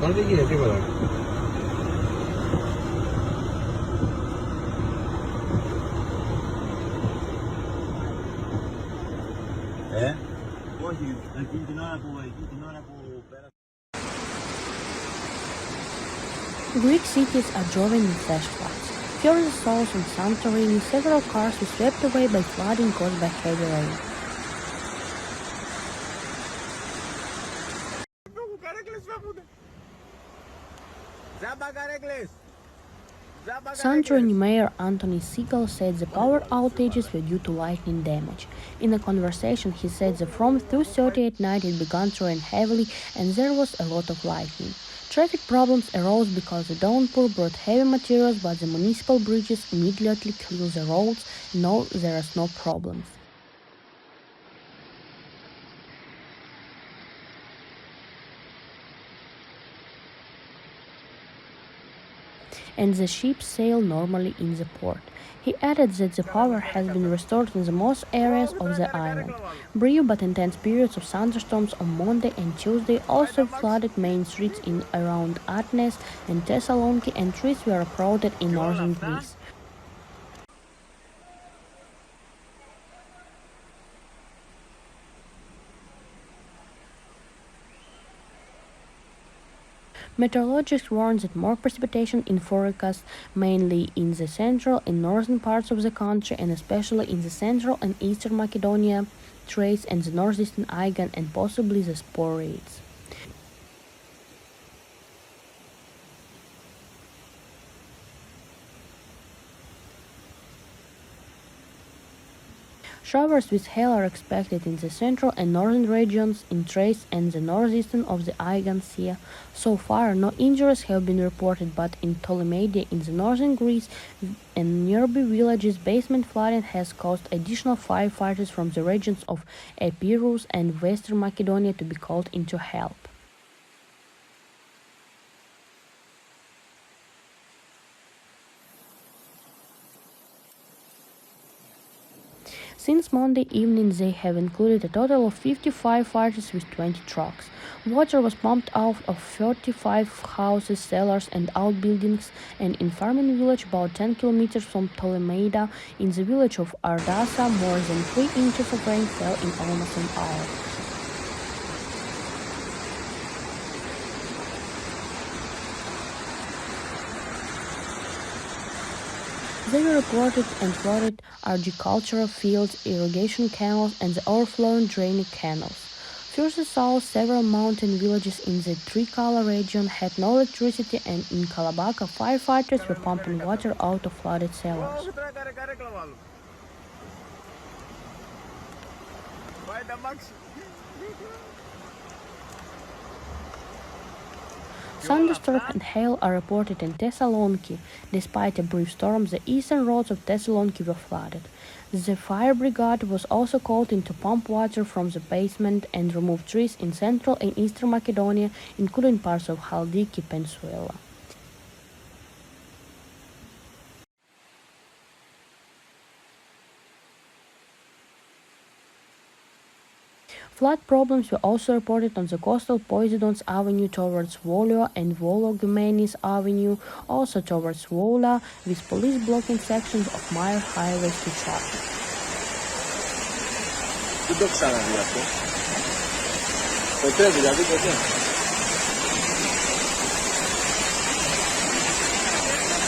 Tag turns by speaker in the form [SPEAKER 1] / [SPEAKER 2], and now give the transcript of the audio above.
[SPEAKER 1] Πάρτε εκεί, τίποτα.
[SPEAKER 2] Όχι, εκείνη την ώρα που πέρασε.
[SPEAKER 3] Greek cities are driven in flash floods. Further south in Santorini, several cars were swept away by flooding caused by heavy rain. Santorini Mayor Antonis Sigalas said the power outages were due to lightning damage. In a conversation, he said that from 2:30 at night it began to rain heavily and there was a lot of lightning. Traffic problems arose because the downpour brought heavy materials, but the municipal bridges immediately cleared the roads. No, there are no problems. And the ships sail normally in the port. He added that the power has been restored in the most areas of the island. Brief but intense periods of thunderstorms on Monday and Tuesday also flooded main streets in around Athens and Thessaloniki, and trees were uprooted in northern Greece. Meteorologists warn that more precipitation in forecast, mainly in the central and northern parts of the country, and especially in the Central and Eastern Macedonia, Thrace, and the northeastern Aegean, and possibly the Sporades. Showers with hail are expected in the central and northern regions, in Thrace and the northeastern of the Aegean Sea. So far, no injuries have been reported, but in Ptolemaidia in the northern Greece and nearby villages, basement flooding has caused additional firefighters from the regions of Epirus and Western Macedonia to be called in to help. Since Monday evening, they have included a total of 55 fighters with 20 trucks. Water was pumped out of 35 houses, cellars, and outbuildings, and in farming village about 10 kilometers from Ptolemaidia, in the village of Ardasa, more than 3 inches of rain fell in almost an hour. They were reported and flooded agricultural fields, irrigation canals, and the overflowing drainage canals. Further south, several mountain villages in the Trikala region had no electricity, and in Kalabaka, firefighters were pumping water out of flooded cellars. Thunderstorms and hail are reported in Thessaloniki. Despite a brief storm, the eastern roads of Thessaloniki were flooded. The fire brigade was also called in to pump water from the basement and remove trees in Central and Eastern Macedonia, including parts of Haldiki Peninsula. Flood problems were also reported on the coastal Posidons Avenue towards Volio and Vologumenis Avenue, also towards Vola, with police blocking sections of minor highways to traffic.
[SPEAKER 2] Δεν το ξαναδεί αυτό. Ποτέ δηλαδή, ποτέ.